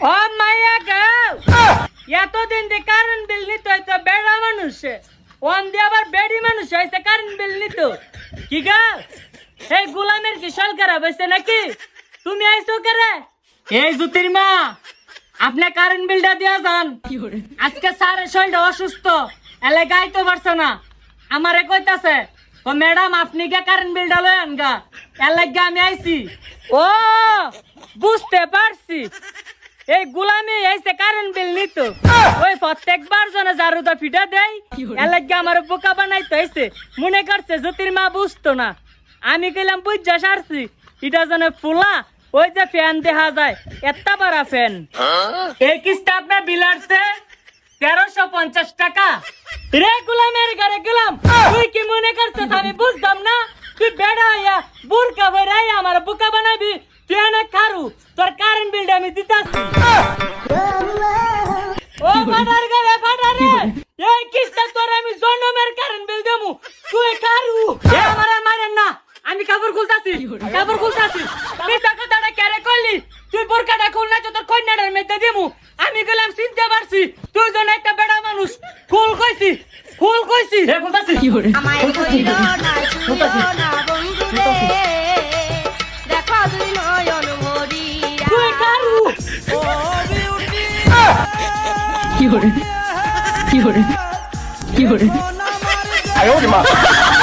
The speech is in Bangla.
ও মাইয়া গাও এতদিন দিয়ে কারেন্ট বিল নিতে হয়তো বেড়া মানুষে ওন দিয়ে আবার বেড়ি মানুষ হয়েছে কারেন্ট বিল নিত কি গা এই গোলামের কি সল খারাপ হয়েছে নাকি তুমি আইসো করে এই জুতির মা আপনি কারেন্ট বিলটা দিয়া যান আজকে স্যারের শরীরটা অসুস্থ এলে গাইতে পারছে না আমারে কইতাছে ও ম্যাডাম আপনি কে কারেন্ট বিলটা লয়েন গা এলে আমি আইছি ও বুঝতে পারছি এই গোলামি আইছে কারেন্ট বিল নিত ওই প্রত্যেকবার জনে জারুদা ফিটা দেয় এলাকা আমার বোকা বানাইতে হইছে মনে করছে জ্যোতির মা বুঝতো না আমি কইলাম বুঝা সারছি এটা জনে ফুলা ওই যে ফ্যান দেখা যায় এত বড় ফ্যান এই কিস্তা আপনার বিল আসছে 1350 টাকা রে গোলামের ঘরে গেলাম তুই কি মনে করছিস আমি বুঝতাম না তুই বেড়া হইয়া বুরকা ভরে আমার বোকা বানাবি তুই না খারু তোর কারেন্ট বিলটা আমি দিতাছি ও ফাটার ঘরে ফাটারে এই কিস্তা তোর আমি জন্মের কারেন্ট বিল দেমু তুই খারু এ আমার মারেন না আমি কাপড় খুলতাছি মিছা কথাটা কেরে কইলি তুই বোরকাটা খুল না তোর কন্যাটার মেতে দেমু আমি গেলাম চিনতে পারছি তুই জন একটা বেড়া মানুষ খুল কইছি হে খুলতাছি আমায় কইলো না শুনো না বন্ধু রে দেখো দুই নয়ন ভরিয়া তুই খারু ও বিউটি কি হরে 哎呦我的妈！